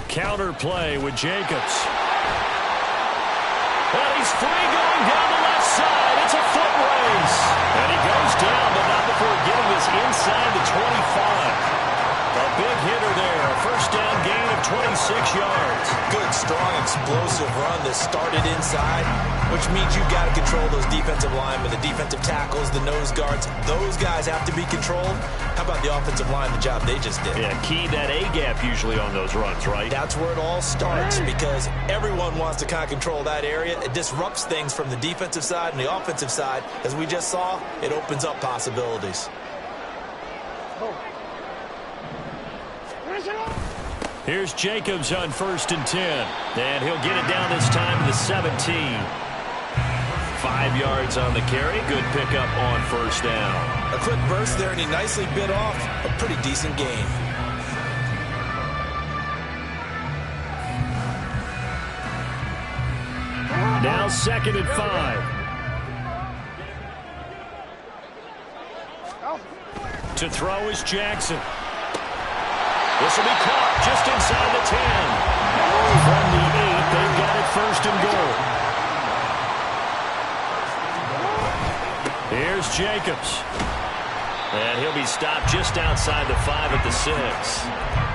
Counter play with Jacobs. And he's free going down the left side. It's a foot race. And he goes down, but not before getting this inside the 25. A big hitter there. A first down gain of 26 yards. Good, strong, explosive run that started inside, which means you've got to control those defensive linemen, the defensive tackles, the nose guards. Those guys have to be controlled. How about the offensive line, the job they just did? Yeah, key that A-gap usually on those runs, right? That's where it all starts because everyone wants to kind of control that area. It disrupts things from the defensive side and the offensive side. As we just saw, it opens up possibilities. Here's Jacobs on 1st and 10. And he'll get it down this time to the 17. 5 yards on the carry. Good pickup on 1st down. A quick burst there, and he nicely bit off a pretty decent gain. Now 2nd and 5. To throw is Jackson. This will be caught just inside the 10. From the 8, they've got it 1st and goal. Here's Jacobs. And he'll be stopped just outside the 5 at the 6.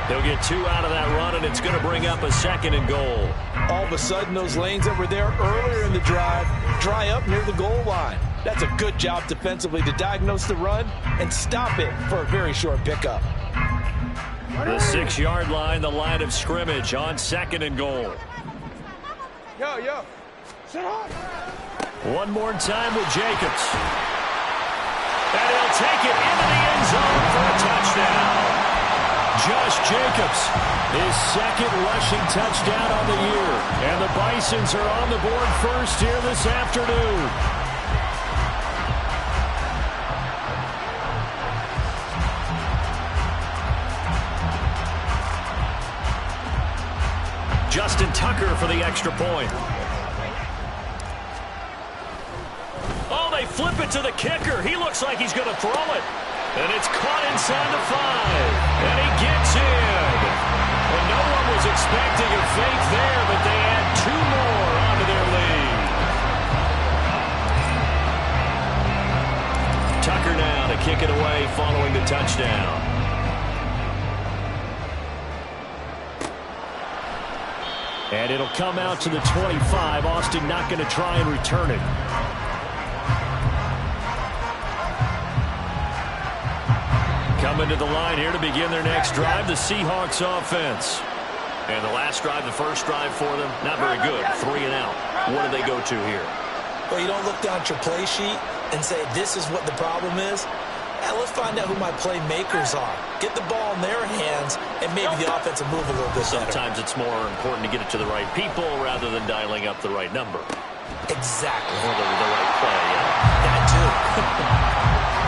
He'll get 2 out of that run, and it's going to bring up a 2nd and goal. All of a sudden, those lanes that were there earlier in the drive dry up near the goal line. That's a good job defensively to diagnose the run and stop it for a very short pickup. The 6-yard line, the line of scrimmage on 2nd and goal. Yo. Sit on. One more time with Jacobs. And he'll take it into the end zone for a touchdown. Josh Jacobs, his 2nd rushing touchdown on the year. And the Bisons are on the board first here this afternoon. Justin Tucker for the extra point. Oh, they flip it to the kicker. He looks like he's going to throw it. And it's caught inside the 5. And he gets in. And no one was expecting a fake there, but they add 2 more onto their lead. Tucker now to kick it away following the touchdown. And it'll come out to the 25. Austin not going to try and return it. Coming to the line here to begin their next drive, the Seahawks offense. And the last drive, the first drive for them, not very good. 3 and out. What do they go to here? Well, you don't look down at your play sheet and say, this is what the problem is. Let's find out who my playmakers are. Get the ball in their hands, and maybe the offense will move a little bit better. Sometimes it's more important to get it to the right people rather than dialing up the right number. Exactly. Or the right play, yeah. That too.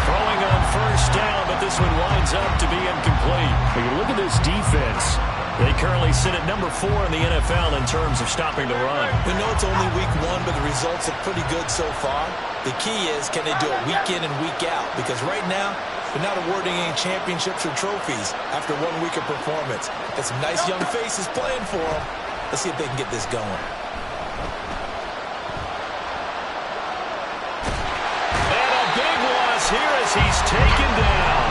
Throwing on 1st down, but this one winds up to be incomplete. When you look at this defense, they currently sit at number 4 in the NFL in terms of stopping the run. We know it's only week 1, but the results are pretty good so far. The key is, can they do it week in and week out? Because right now, they're not awarding any championships or trophies after 1 week of performance. Got some nice young faces playing for them. Let's see if they can get this going. And a big loss here as he's taken down.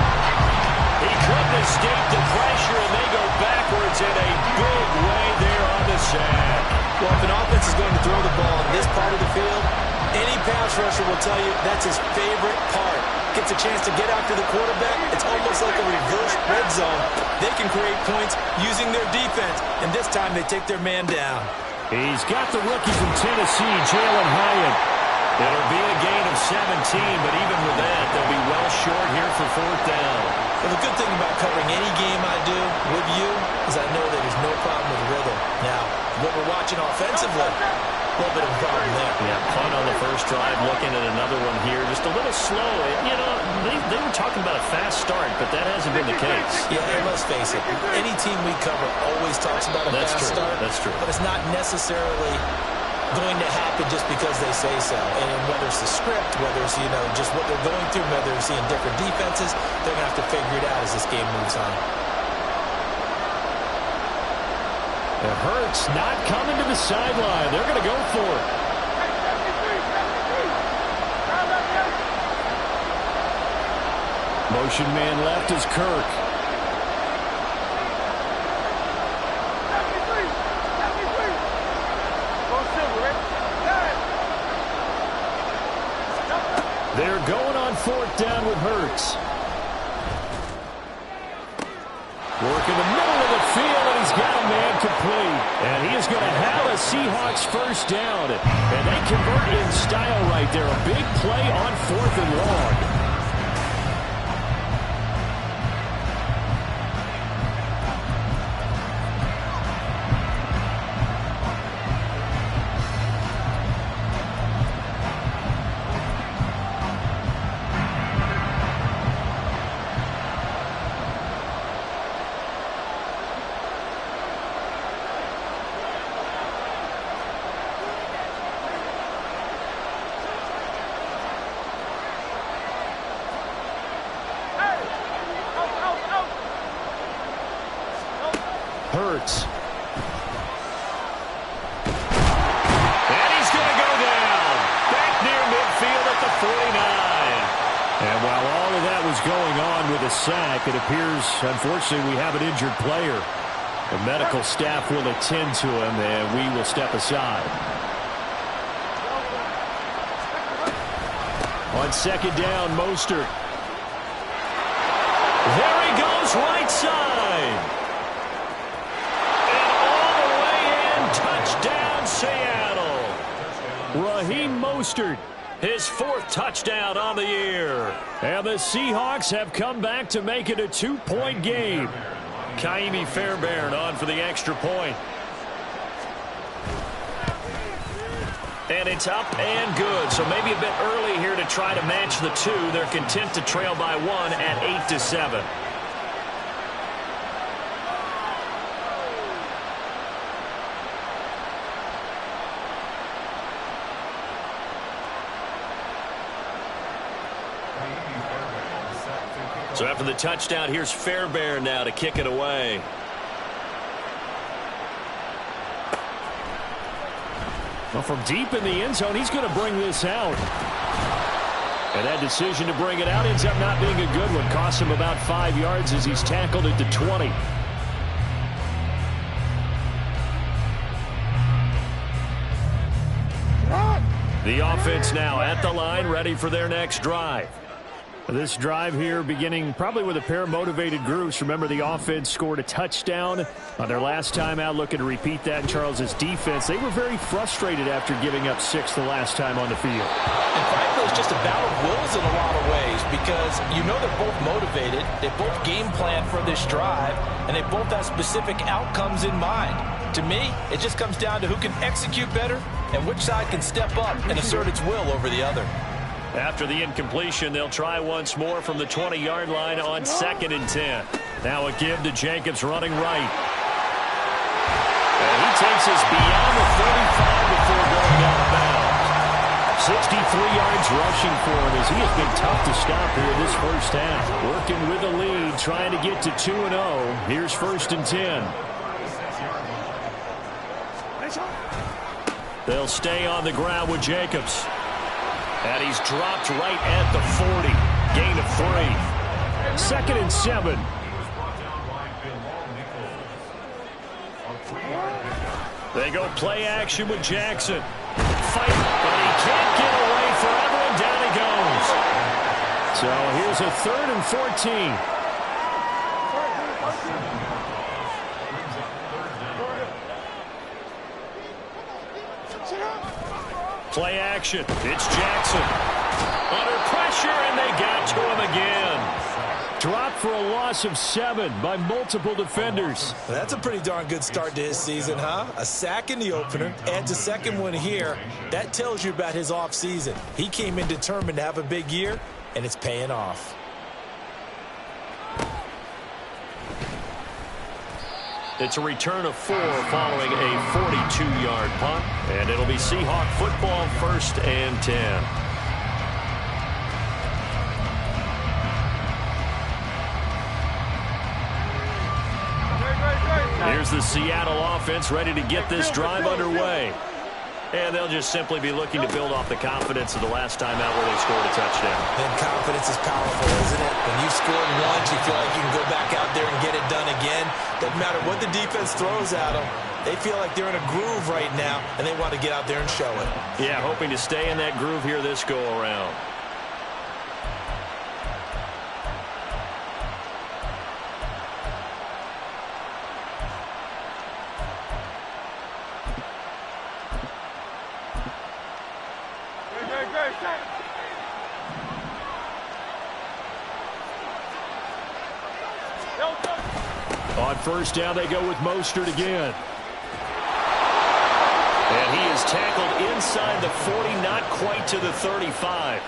He couldn't escape the pressure, and they go backwards in a big way there on the sack. Well, if an offense is going to throw the ball in this part of the field, any pass rusher will tell you that's his favorite part. Gets a chance to get after the quarterback. It's almost like a reverse red zone. They can create points using their defense, and this time they take their man down. He's got the rookie from Tennessee, Jalen Hyatt. It'll be a gain of 17, but even with that, they'll be well short here for 4th down. Well, the good thing about covering any game I do with you is I know that there's no problem with rhythm. Now, what we're watching offensively, a little bit of a problem there. Yeah, punt on the first drive, looking at another one here. Just a little slow. You know, they were talking about a fast start, but that hasn't been the case. Yeah, and let's face it, any team we cover always talks about a fast start. That's true. But it's not necessarily going to happen just because they say so. And whether it's the script, whether it's, you know, just what they're going through, whether they're seeing different defenses, they're going to have to figure it out as this game moves on. It hurts not coming to the sideline. They're going to go for it. Motion man left is Kirk. They're going on 4th down with Hurts. Work in the middle of the field, and he's got a man complete. And he is going to have a Seahawks first down. And they convert in style right there. A big play on 4th and long. Hurts. And he's going to go down. Back near midfield at the 49. And while all of that was going on with a sack, it appears, unfortunately, we have an injured player. The medical staff will attend to him, and we will step aside. On 2nd down, Mostert. There he goes, right side. Touchdown, Seattle. Raheem Mostert, his 4th touchdown on the year. And the Seahawks have come back to make it a 2-point game. Kaimi Fairbairn on for the extra point. And it's up and good. So maybe a bit early here to try to match the 2. They're content to trail by 1 at 8-7. So after the touchdown, here's Fairbairn now to kick it away. Well, from deep in the end zone, he's going to bring this out. And that decision to bring it out ends up not being a good one. Costs him about 5 yards as he's tackled at the 20. The offense now at the line, ready for their next drive. This drive here beginning probably with a pair of motivated groups. Remember, the offense scored a touchdown on their last time out, looking to repeat that in Charles's defense. They were very frustrated after giving up 6 the last time on the field. And frankly, it's just a battle of wills in a lot of ways because you know they're both motivated. They both game plan for this drive, and they both have specific outcomes in mind. To me, it just comes down to who can execute better and which side can step up and assert its will over the other. After the incompletion, they'll try once more from the 20-yard line on 2nd and 10. Now a give to Jacobs running right. And he takes us beyond the 35 before going out of bounds. 63 yards rushing for him as he has been tough to stop here this first half. Working with the lead, trying to get to 2-0. Here's 1st and 10. They'll stay on the ground with Jacobs. And he's dropped right at the 40. Gain of 3. 2nd and 7. They go play action with Jackson. Fight, but he can't get away forever, and down he goes. So here's a 3rd and 14. Play action. It's Jackson. Under pressure, and they got to him again. Dropped for a loss of 7 by multiple defenders. Well, that's a pretty darn good start to his season, huh? A sack in the opener, adds a 2nd one here. That tells you about his offseason. He came in determined to have a big year, and it's paying off. It's a return of 4 following a 42-yard punt. And it'll be Seahawk football, 1st and 10. here's the Seattle offense ready to get this drive underway. And they'll just simply be looking to build off the confidence of the last time out where they scored a touchdown. And confidence is powerful, isn't it? When you've scored once, you feel like you can go back out there and get it done again. Doesn't matter what the defense throws at them. They feel like they're in a groove right now, and they want to get out there and show it. Yeah, hoping to stay in that groove here this go-around. On first down, they go with Mostert again. And he is tackled inside the 40, not quite to the 35.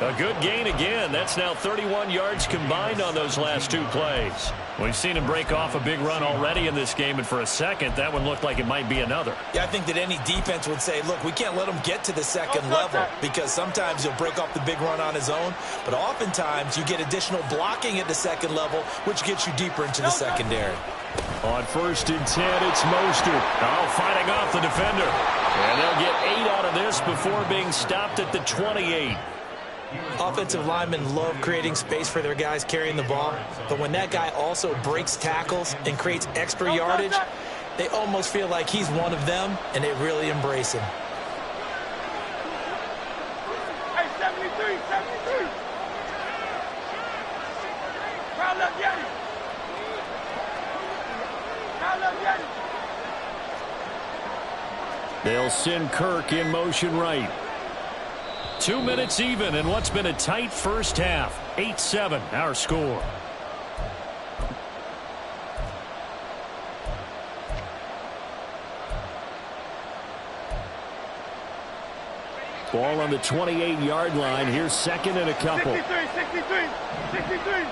A good gain again. That's now 31 yards combined on those last two plays. We've seen him break off a big run already in this game, and for a second, that one looked like it might be another. Yeah, I think that any defense would say, look, we can't let him get to the second level, because sometimes he'll break off the big run on his own, but oftentimes you get additional blocking at the second level, which gets you deeper into the secondary. On first and 10, it's Mostert. Oh, fighting off the defender. And they'll get 8 out of this before being stopped at the 28. Offensive linemen love creating space for their guys carrying the ball, but when that guy also breaks tackles and creates extra yardage, they almost feel like he's one of them, and they really embrace him. Hey, 73, 73. Crowd left Yeti. Crowd left Yeti. They'll send Kirk in motion right. 2 minutes even in what's been a tight first half. 8-7, our score. Ball on the 28-yard line. Here's second and a couple. 63, 63, 63.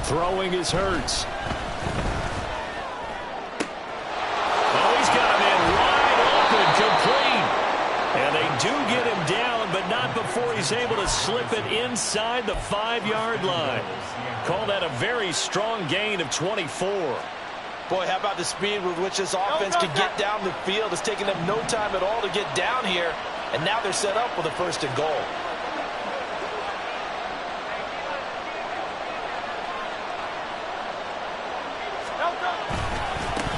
Throwing is Hurts. Oh, he's got him in wide open, complete. And they do get him down, but not before he's able to slip it inside the 5-yard line. Call that a very strong gain of 24. Boy, how about the speed with which this offense can get down the field? It's taken them no time at all to get down here, and now they're set up with a first and goal.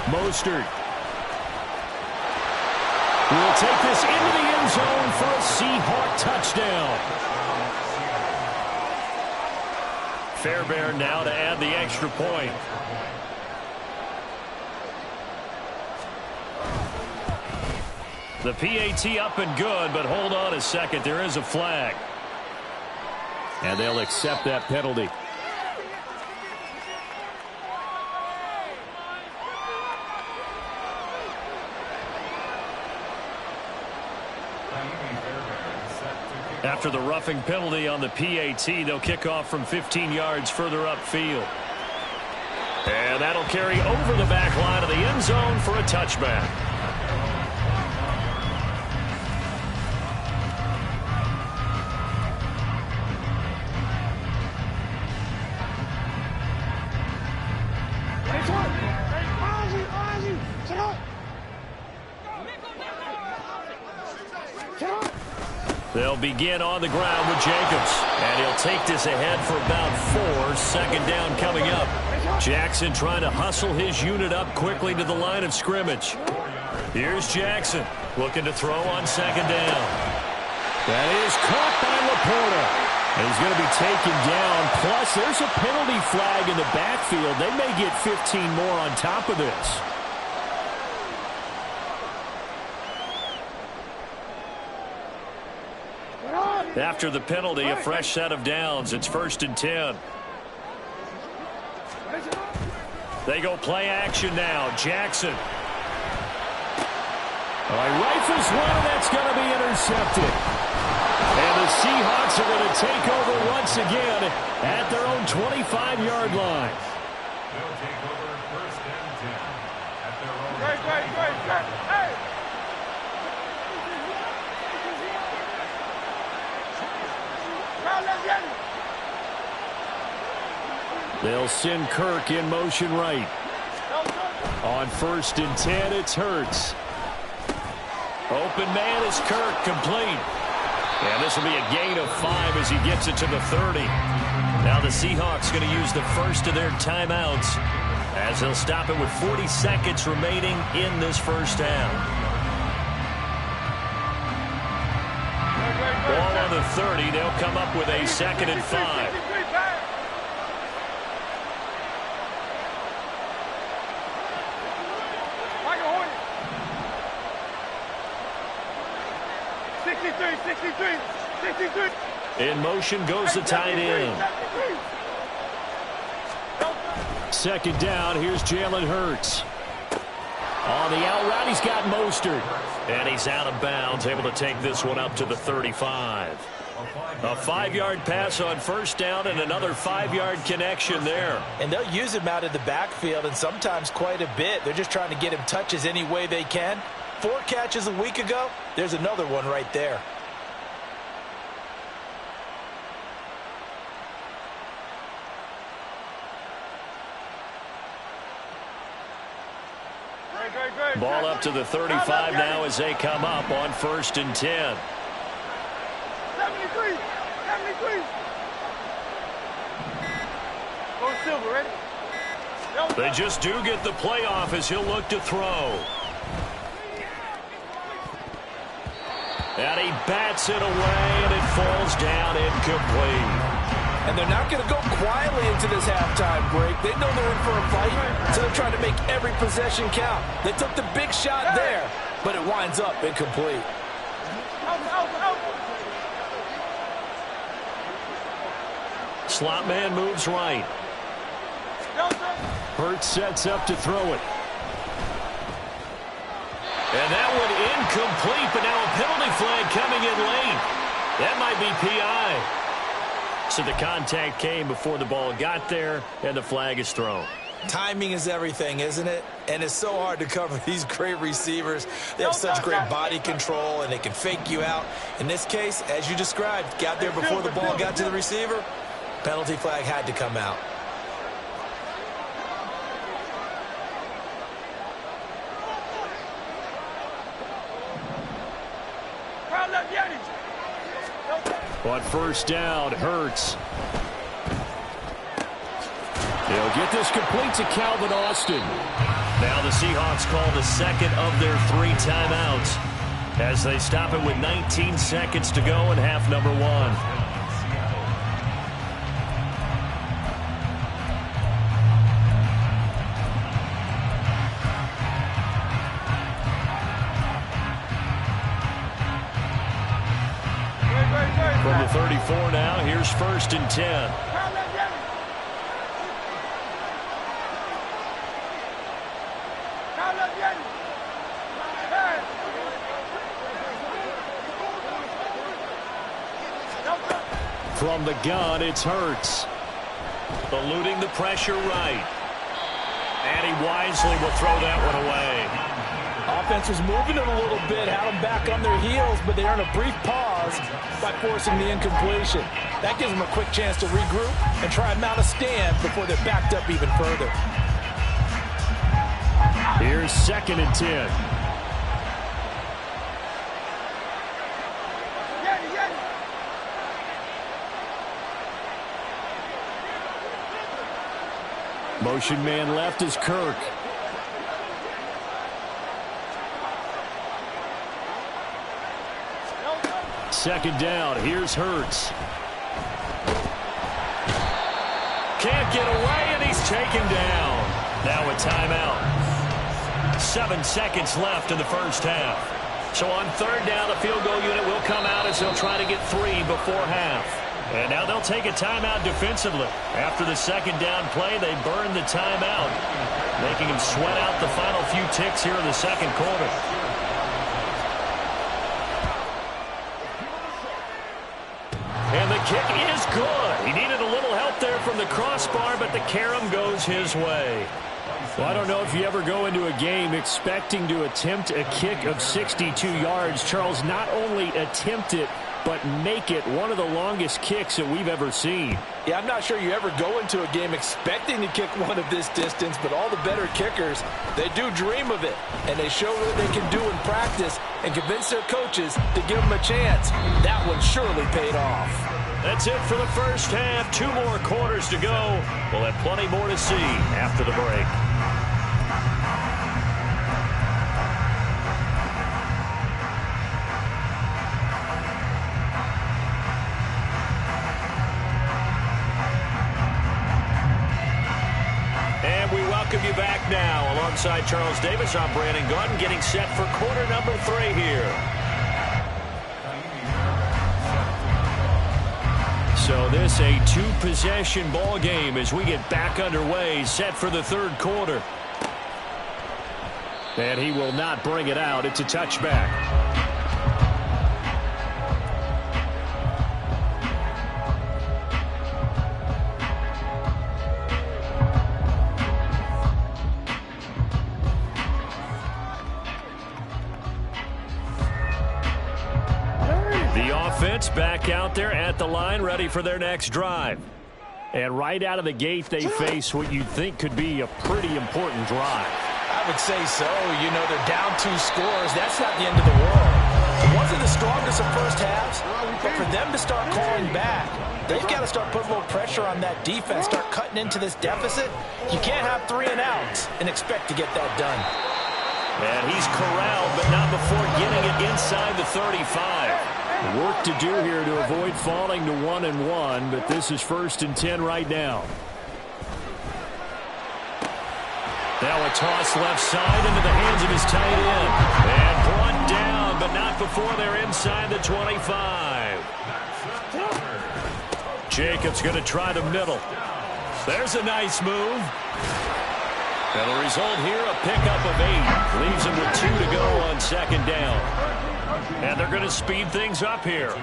Mostert will take this into the end zone for a Seahawk touchdown. Fairbairn now to add the extra point. The PAT up and good, but hold on a second. There is a flag. And they'll accept that penalty. After the roughing penalty on the PAT, they'll kick off from 15 yards further upfield. And that'll carry over the back line of the end zone for a touchback. They'll begin on the ground with Jacobs. And he'll take this ahead for about 4. Second down coming up. Jackson trying to hustle his unit up quickly to the line of scrimmage. Here's Jackson looking to throw on second down. That is caught by Laporta. And he's going to be taken down. Plus, there's a penalty flag in the backfield. They may get 15 more on top of this. After the penalty, a fresh set of downs. It's first and 10. They go play action now. Jackson. Rifles one, and that's going to be intercepted. And the Seahawks are going to take over once again at their own 25-yard line. They'll take over 1st and 10 at their own. Great. Hey! Crowd left Yeti. They'll send Kirk in motion right. On 1st and 10, it's Hurts. Open man is Kirk, complete. And this will be a gain of 5 as he gets it to the 30. Now the Seahawks going to use the first of their timeouts as they'll stop it with 40 seconds remaining in this first half. Ball on the 30. They'll come up with a 2nd and 5. 63. In motion goes the tight end. 2nd down, here's Jalen Hurts. On the out route, he's got Mostert. And he's out of bounds, able to take this one up to the 35. A 5-yard pass on 1st down and another 5-yard connection there. And they'll use him out in the backfield, and sometimes quite a bit. They're just trying to get him touches any way they can. 4 catches a week ago. There's another one right there. Ball up to the 35 now as they come up on 1st and 10. 73. Go Silver, ready? They just do get the playoff as he'll look to throw. And he bats it away, and it falls down incomplete. And they're not going to go quietly into this halftime break. They know they're in for a fight, so they're trying to make every possession count. They took the big shot there, but it winds up incomplete. Slot man moves right. Hurts sets up to throw it. And that one incomplete, but now a penalty flag coming in late. That might be PI. So the contact came before the ball got there, and the flag is thrown. Timing is everything, isn't it? And it's so hard to cover these great receivers. They have such great body control, and they can fake you out. In this case, as you described, got there before the ball got to the receiver. Penalty flag had to come out. On 1st down, Hurts. He'll get this complete to Calvin Austin. Now the Seahawks call the 2nd of their 3 timeouts as they stop it with 19 seconds to go in half number 1. From the 34 now, here's 1st and 10. From the gun, it's Hurts. Eluding the pressure right. And he wisely will throw that one away. Offense was moving it a little bit, had them back on their heels, but they earned a brief pause by forcing the incompletion. That gives them a quick chance to regroup and try and mount a stand before they're backed up even further. Here's 2nd and 10. Motion man left is Kirk. Second down, here's Hurts. Can't get away, and he's taken down. Now a timeout. 7 seconds left in the first half. So on 3rd down, the field goal unit will come out as they'll try to get 3 before half. And now they'll take a timeout defensively. After the 2nd down play, they burn the timeout, making them sweat out the final few ticks here in the 2nd quarter. And the kick is good. He needed a little help up there from the crossbar, but the carom goes his way. Well, I don't know if you ever go into a game expecting to attempt a kick of 62 yards. Charles, not only attempt it, but make it one of the longest kicks that we've ever seen. Yeah, I'm not sure you ever go into a game expecting to kick one of this distance, but all the better kickers, they do dream of it, and they show what they can do in practice and convince their coaches to give them a chance. That one surely paid off. That's it for the first half. 2 more quarters to go. We'll have plenty more to see after the break. And we welcome you back now. Alongside Charles Davis, I'm Brandon Gaudin, getting set for quarter number 3 here. So this a 2-possession ball game as we get back underway, set for the 3rd quarter. And he will not bring it out. It's a touchback. Back out there at the line, ready for their next drive. And right out of the gate, they face what you'd think could be a pretty important drive. I would say so. You know, they're down 2 scores. That's not the end of the world. It wasn't the strongest of first halves, but for them to start calling back, they've got to start putting a little pressure on that defense, start cutting into this deficit. You can't have 3 and outs and expect to get that done. And he's corralled, but not before getting it inside the 35. Work to do here to avoid falling to 1-1, but this is 1st and 10 right now. Now a toss left side into the hands of his tight end. And brought down, but not before they're inside the 25. Jacobs going to try the middle. There's a nice move. And the result here, a pickup of 8. Leaves him with 2 to go on 2nd down. And they're going to speed things up here.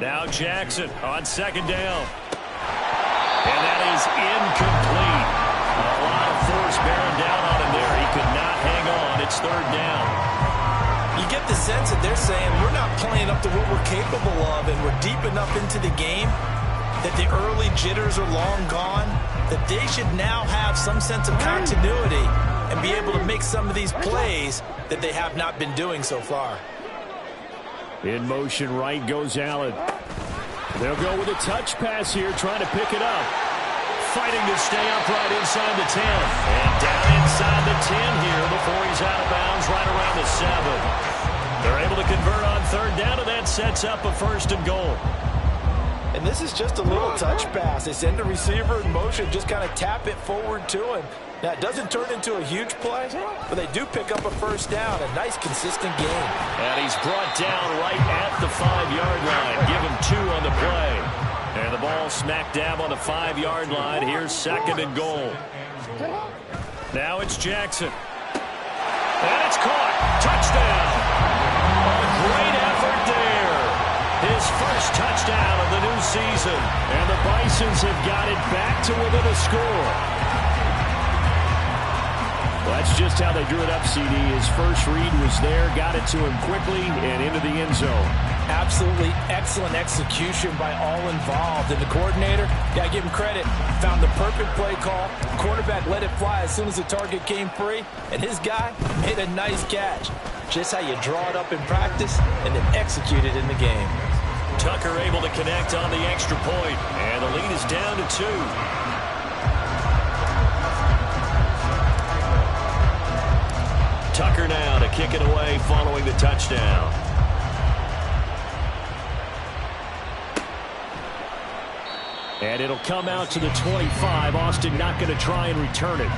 Now Jackson on 2nd down. And that is incomplete. A lot of force bearing down on him there. He could not hang on. It's 3rd down. You get the sense that they're saying we're not playing up to what we're capable of, and we're deep enough into the game that the early jitters are long gone, that they should now have some sense of continuity and be able to make some of these plays that they have not been doing so far. In motion right goes Allen. They'll go with a touch pass here, trying to pick it up. Fighting to stay upright inside the 10. And down inside the 10 here before he's out of bounds right around the 7. They're able to convert on 3rd down, and that sets up a 1st and goal. And this is just a little touch pass. They send the receiver in motion, just kind of tap it forward to him. Now, it doesn't turn into a huge play, but they do pick up a 1st down. A nice, consistent game. And he's brought down right at the 5-yard line. Give him 2 on the play. And the ball smack dab on the 5-yard line. Here's 2nd and goal. Now it's Jackson. And it's caught. Touchdown. A great effort there. His first touchdown of the new season. And the Bisons have got it back to within a score. Well, that's just how they drew it up, CD. His first read was there, got it to him quickly, and into the end zone. Absolutely excellent execution by all involved. And the coordinator, got to give him credit, found the perfect play call. Quarterback let it fly as soon as the target came free, and his guy made a nice catch. Just how you draw it up in practice and then execute it in the game. Tucker able to connect on the extra point, and the lead is down to 2. Tucker now to kick it away following the touchdown. And it'll come out to the 25. Austin not going to try and return it.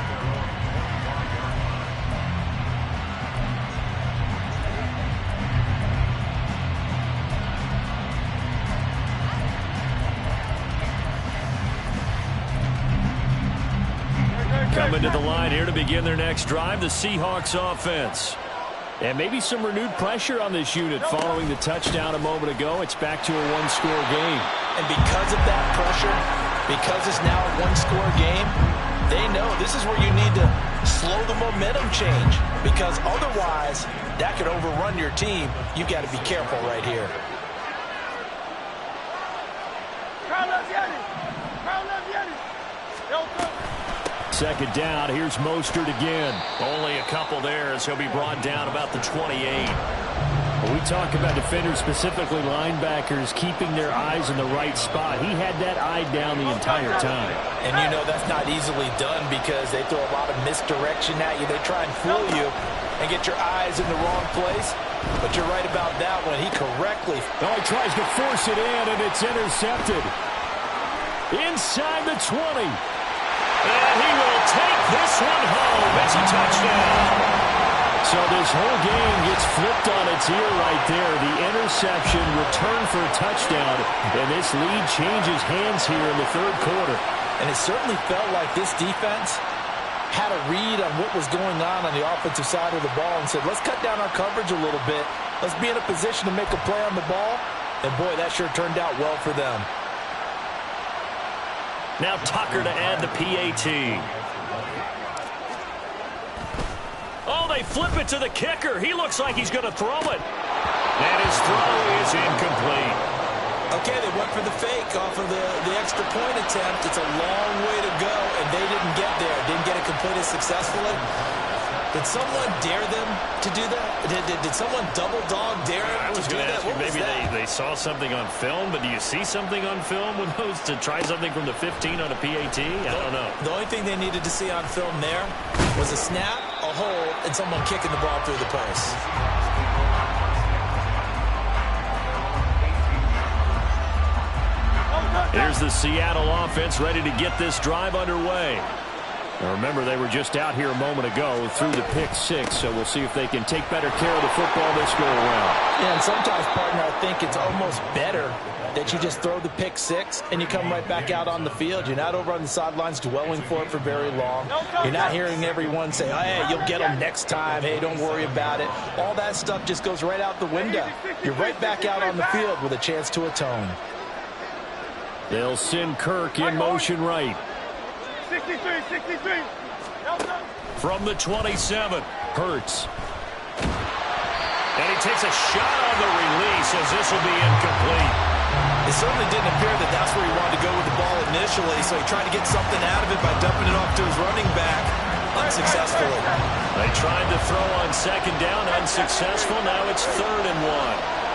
Coming to the line here to begin their next drive, the Seahawks offense. And maybe some renewed pressure on this unit following the touchdown a moment ago. It's back to a one-score game. And because of that pressure, because it's now a one-score game, they know this is where you need to slow the momentum change, because otherwise that could overrun your team. You've got to be careful right here. Second down, here's Mostert again. Only a couple there as he'll be brought down about the 28. When we talk about defenders, specifically linebackers, keeping their eyes in the right spot, he had that eye down the entire time. And you know that's not easily done because they throw a lot of misdirection at you. They try and fool you and get your eyes in the wrong place. But you're right about that one. He correctly... Oh, he tries to force it in, and it's intercepted. Inside the 20. And he will take this one home. It's a touchdown. So this whole game gets flipped on its ear right there. The interception, return for a touchdown, and this lead changes hands here in the third quarter. And it certainly felt like this defense had a read on what was going on the offensive side of the ball and said, let's cut down our coverage a little bit. Let's be in a position to make a play on the ball. And, boy, that sure turned out well for them. Now Tucker to add the PAT. Oh, they flip it to the kicker. He looks like he's going to throw it. And his throw is incomplete. Okay, they went for the fake off of the extra point attempt. It's a long way to go, and they didn't get there. Didn't get it completed successfully. Did someone dare them to do that? Did someone double dog dare them I was to do going to that? ask you, What was maybe that? they saw something on film, but do you see something on film with those to try something from the 15 on a PAT? I don't know. The only thing they needed to see on film there was a snap, a hold, and someone kicking the ball through the post. Here's the Seattle offense ready to get this drive underway. Now remember, they were just out here a moment ago through the pick six, so we'll see if they can take better care of the football this go around. Yeah, and sometimes, partner, I think it's almost better that you just throw the pick six and you come right back out on the field. You're not over on the sidelines dwelling for it for very long. You're not hearing everyone say, oh, hey, you'll get them next time. Hey, don't worry about it. All that stuff just goes right out the window. You're right back out on the field with a chance to atone. They'll send Kirk in motion right. 63. From the 27, Hurts. And he takes a shot on the release as this will be incomplete. It certainly didn't appear that that's where he wanted to go with the ball initially, so he tried to get something out of it by dumping it off to his running back unsuccessfully. They tried to throw on second down, unsuccessful. Now it's 3rd and 1.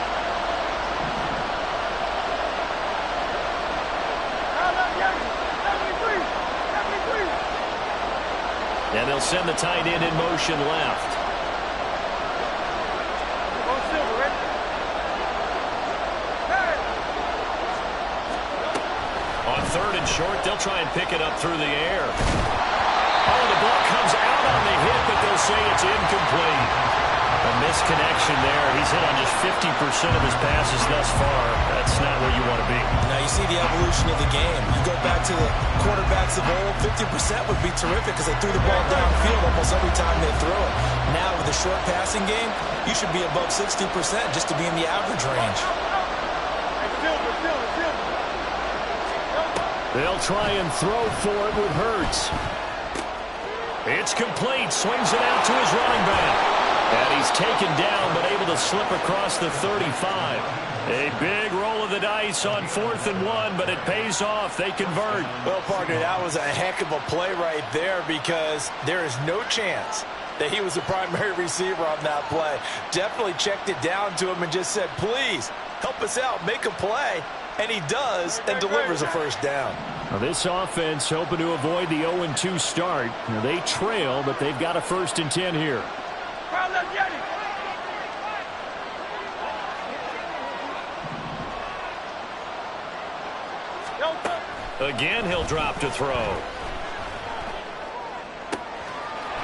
And they'll send the tight end in motion left. On 3rd and short, they'll try and pick it up through the air. Oh, the ball comes out on the hit, but they'll say it's incomplete. A misconnection there. He's hit on just 50% of his passes thus far. That's not where you want to be. Now you see the evolution of the game. You go back to the quarterbacks of old, 50% would be terrific because they threw the ball downfield almost every time they throw it. Now with the short passing game, you should be above 60% just to be in the average range. They'll try and throw for it with Hurts. It's complete. Swings it out to his running back. And he's taken down, but able to slip across the 35. A big roll of the dice on 4th and 1, but it pays off. They convert. Well, partner, that was a heck of a play right there because there is no chance that he was the primary receiver on that play. Definitely checked it down to him and just said, please, help us out, make a play. And he does and delivers a first down. Now this offense hoping to avoid the 0-2 start. Now they trail, but they've got a 1st and 10 here. Again, he'll drop to throw.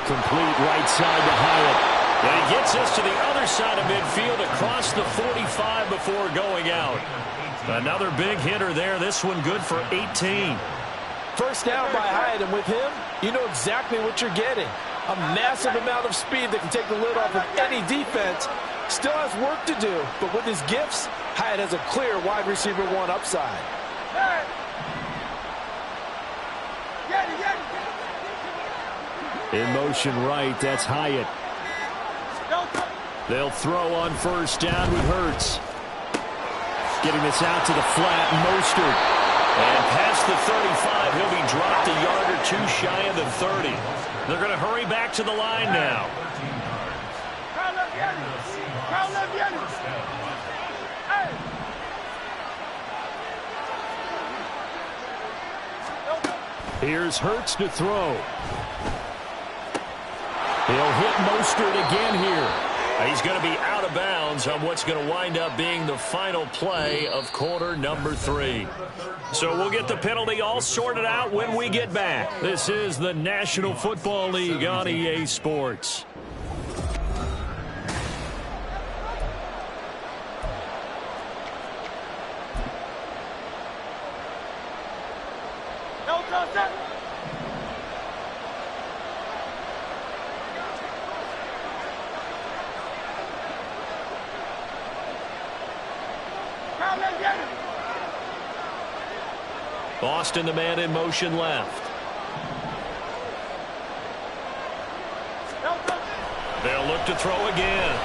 Complete right side to Hyatt. And he gets us to the other side of midfield across the 45 before going out. Another big hitter there. This one good for 18. First down by Hyatt, and with him, you know exactly what you're getting. A massive amount of speed that can take the lid off of any defense. Still has work to do, but with his gifts, Hyatt has a clear wide receiver 1 upside. Hey. In motion right, that's Hyatt. They'll throw on first down with Hurts. Getting this out to the flat, Mostert. And past the 35, he'll be dropped a yard or 2 shy of the 30. They're going to hurry back to the line now. Here's Hurts to throw. He'll hit Mostert again here. He's going to be out of bounds on what's going to wind up being the final play of quarter number 3. So we'll get the penalty all sorted out when we get back. This is the National Football League on EA Sports. Boston, the man in motion left. They'll look to throw again.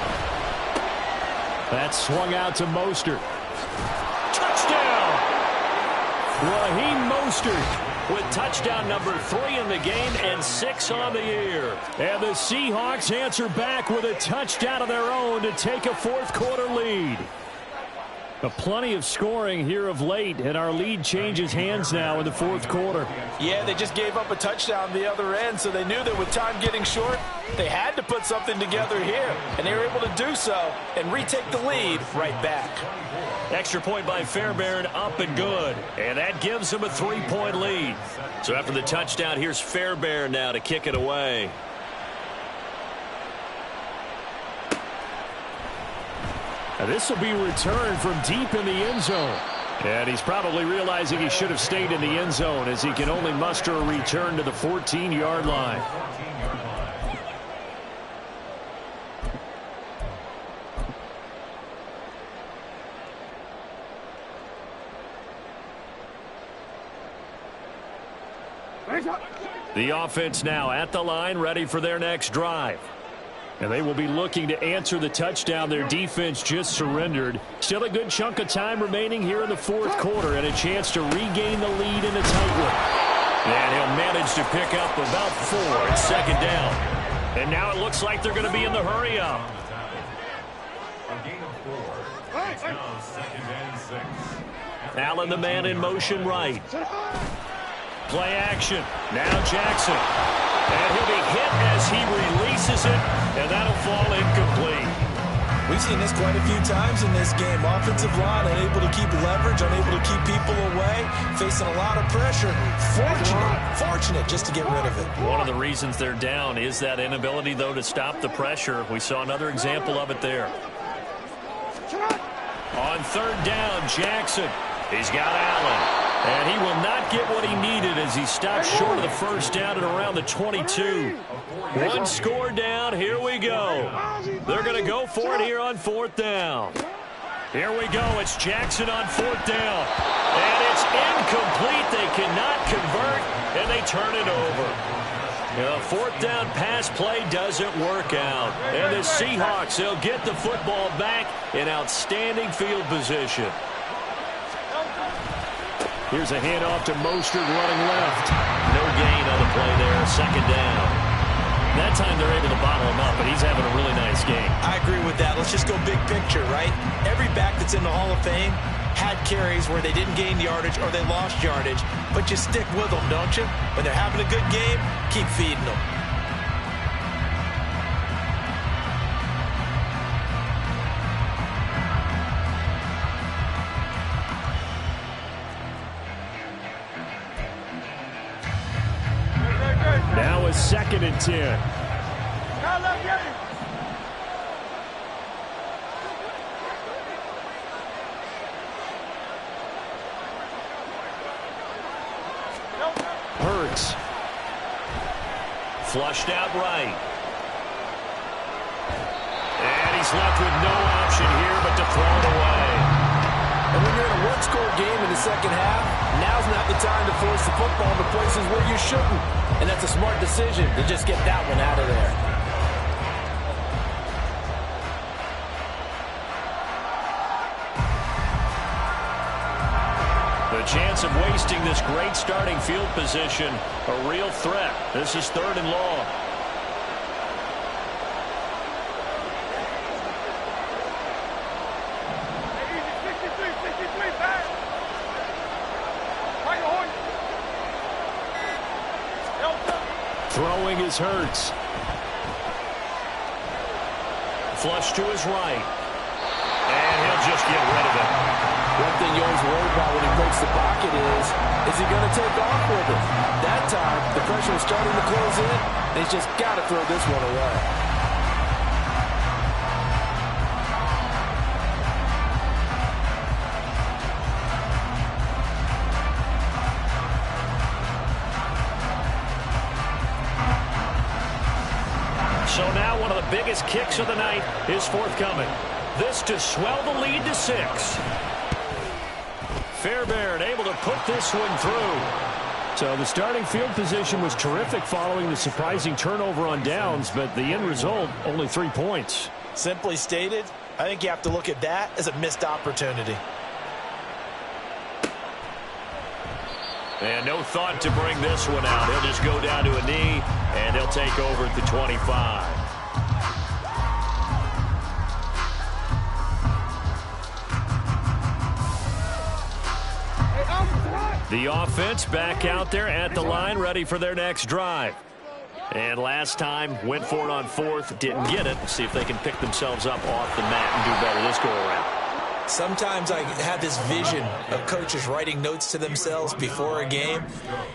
That's swung out to Mostert. Touchdown! Raheem Mostert with touchdown number 3 in the game and 6 on the year. And the Seahawks answer back with a touchdown of their own to take a fourth-quarter lead. Plenty of scoring here of late, and our lead changes hands now in the fourth quarter. Yeah, they just gave up a touchdown the other end, so they knew that with time getting short, they had to put something together here, and they were able to do so and retake the lead right back. Extra point by Fairbairn, up and good, and that gives them a 3-point lead. So after the touchdown, here's Fairbairn now to kick it away. This will be returned from deep in the end zone. And he's probably realizing he should have stayed in the end zone as he can only muster a return to the 14-yard line. The offense now at the line, ready for their next drive. And they will be looking to answer the touchdown their defense just surrendered. Still a good chunk of time remaining here in the fourth quarter and a chance to regain the lead in a tight one. And he'll manage to pick up about 4 at second down. And now it looks like they're going to be in the hurry up. A gain of 4. It's now 2nd and 6. Allen, the man in motion right. Play action. Now Jackson. And he'll be hit as he releases it, and that'll fall incomplete. We've seen this quite a few times in this game. Offensive line unable to keep leverage, unable to keep people away, facing a lot of pressure. Fortunate just to get rid of it. One of the reasons they're down is that inability, though, to stop the pressure. We saw another example of it there. On third down, Jackson. He's got Allen. And he will not get what he needed as he stops short of the first down at around the 22. One score down. Here we go. They're going to go for it here on fourth down. Here we go. It's Jackson on fourth down. And it's incomplete. They cannot convert, and they turn it over. The fourth down pass play doesn't work out. And the Seahawks, they'll get the football back in outstanding field position. Here's a handoff to Mostert running left. No gain on the play there. Second down. That time they're able to bottle him up, but he's having a really nice game. I agree with that. Let's just go big picture, right? Every back that's in the Hall of Fame had carries where they didn't gain yardage or they lost yardage, but you stick with them, don't you? When they're having a good game, keep feeding them. Now a 2nd and 10. Hurts. Flushed out right. And he's left with no option here but to throw it away. And when you're in a one-score game in the second half, now's not the time to force the football to places where you shouldn't. And that's a smart decision to just get that one out of there. The chance of wasting this great starting field position, a real threat. This is 3rd and long. Throwing is Hurts. Flush to his right. And he'll just get rid of it. One thing you always worry about when he breaks the pocket is he going to take off with it? That time, the pressure was starting to close in, and he's just got to throw this one away. So now one of the biggest kicks of the night is forthcoming. This to swell the lead to 6. Fairbairn able to put this one through. So the starting field position was terrific following the surprising turnover on downs, but the end result, only 3 points. Simply stated, I think you have to look at that as a missed opportunity. And no thought to bring this one out. He'll just go down to a knee, and he'll take over at the 25. The offense back out there at the line, ready for their next drive. And last time, went for it on 4th, didn't get it. See if they can pick themselves up off the mat and do better this go-around. Sometimes I have this vision of coaches writing notes to themselves before a game,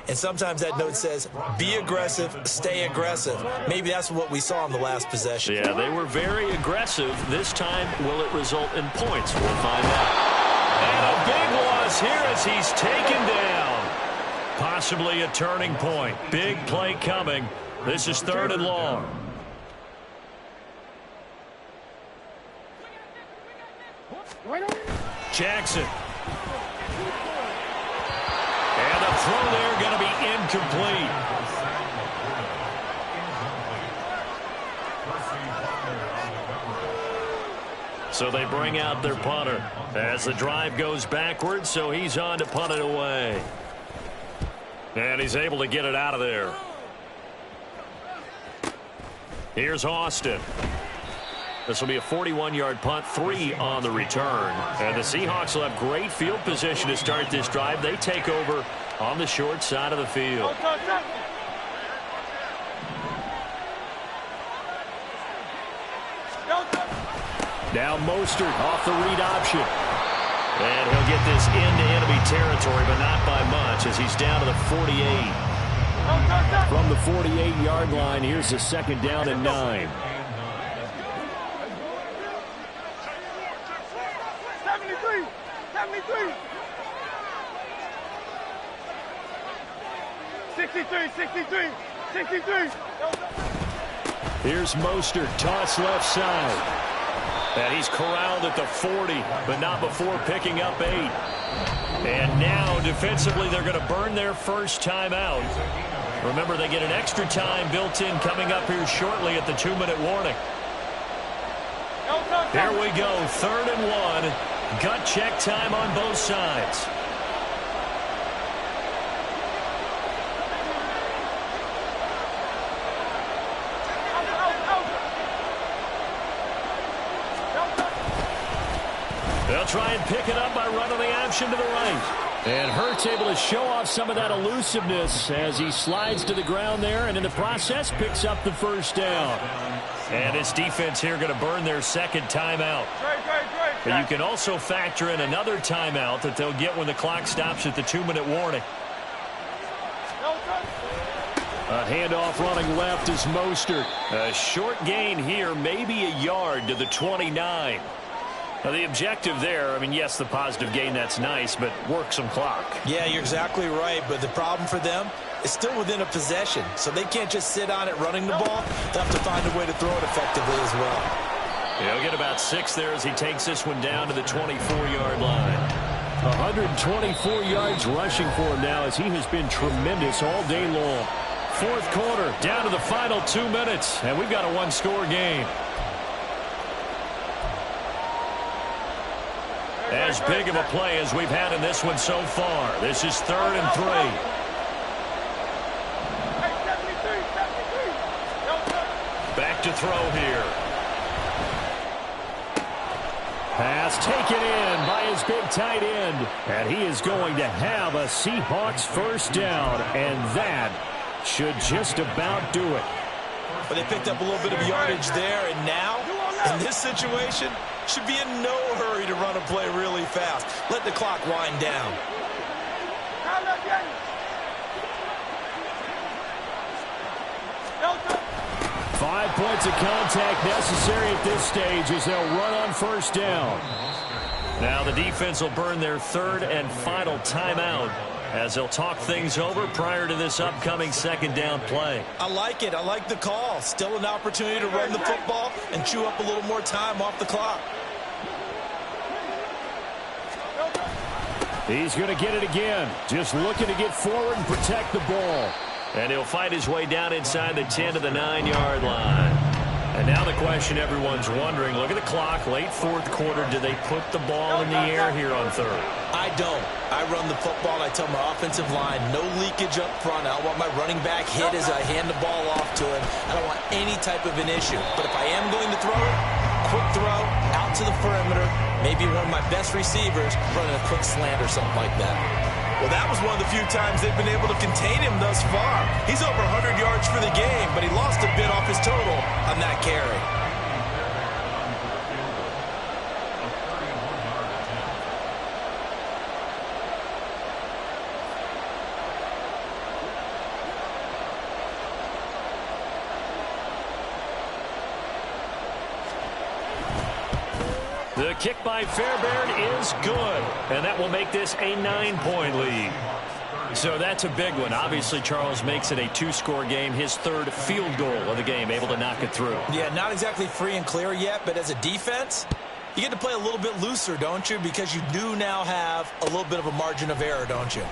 and sometimes that note says, be aggressive, stay aggressive. Maybe that's what we saw in the last possession. Yeah, they were very aggressive. This time, will it result in points? We'll find out. And a big loss here as he's taken down. Possibly a turning point. Big play coming. This is 3rd and long. Jackson. And the throw there going to be incomplete. So they bring out their punter as the drive goes backwards, so he's on to punt it away. And he's able to get it out of there. Here's Austin. This will be a 41-yard punt, 3 on the return. And the Seahawks will have great field position to start this drive. They take over on the short side of the field. Now Mostert off the read option. And he'll get this into enemy territory, but not by much as he's down to the 48. From the 48-yard line, here's the 2nd down and 9. 63. Here's Mostert, toss left side. And he's corralled at the 40, but not before picking up 8. And now, defensively, they're going to burn their first timeout. Remember, they get an extra time built in coming up here shortly at the 2-minute warning. Here we go, 3rd and 1. Gut check time on both sides. They'll try and pick it up by running the option to the right. And Hurts able to show off some of that elusiveness as he slides to the ground there, and in the process picks up the first down. And his defense here going to burn their 2nd timeout. But you can also factor in another timeout that they'll get when the clock stops at the 2-minute warning. A handoff running left is Mostert. A short gain here, maybe a yard to the 29. Now, the objective there, I mean, yes, the positive gain, that's nice, but work some clock. Yeah, you're exactly right, but the problem for them, is still within a possession, so they can't just sit on it running the ball. They'll have to find a way to throw it effectively as well. He'll get about 6 there as he takes this one down to the 24-yard line. 124 yards rushing for him now as he has been tremendous all day long. Fourth quarter, down to the final 2 minutes, and we've got a one-score game. As big of a play as we've had in this one so far. This is 3rd and 3. Back to throw here. Pass taken in by his big tight end. And he is going to have a Seahawks first down. And that should just about do it. But they picked up a little bit of yardage there. And now, in this situation, should be in no hurry to run a play really fast. Let the clock wind down. 5 points of contact necessary at this stage as they'll run on first down. Now the defense will burn their 3rd and final timeout as they'll talk things over prior to this upcoming 2nd down play. I like it. I like the call. Still an opportunity to run the football and chew up a little more time off the clock. He's going to get it again. Just looking to get forward and protect the ball. And he'll fight his way down inside the 10 to the 9-yard line. And now the question everyone's wondering, look at the clock, late 4th quarter, do they put the ball in the air here on 3rd? I don't. I run the football, and I tell my offensive line, no leakage up front. I don't want my running back hit as I hand the ball off to him. I don't want any type of an issue. But if I am going to throw it, quick throw, out to the perimeter, maybe one of my best receivers running a quick slant or something like that. Well, that was one of the few times they've been able to contain him thus far. He's over 100 yards for the game, but he lost a bit off his total on that carry. The kick by Fairbairn is good, and that will make this a 9-point lead. So that's a big one. Obviously, Charles makes it a 2-score game, his 3rd field goal of the game, able to knock it through. Yeah, not exactly free and clear yet, but as a defense, you get to play a little bit looser, don't you? Because you do now have a little bit of a margin of error, don't you?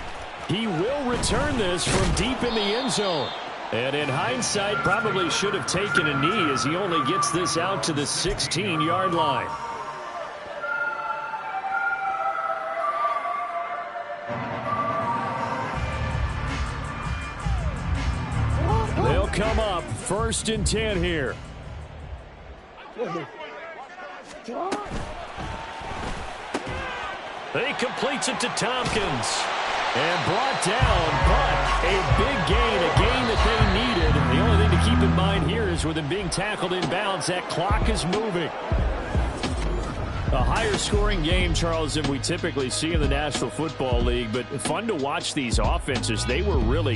He will return this from deep in the end zone. And in hindsight, probably should have taken a knee as he only gets this out to the 16-yard line. They'll come up 1st and 10 here. He completes it to Tompkins. And brought down, but a big gain, a gain that they needed. The only thing to keep in mind here is with him being tackled in bounds, that clock is moving. A higher scoring game, Charles, than we typically see in the National Football League, but fun to watch these offenses. They were really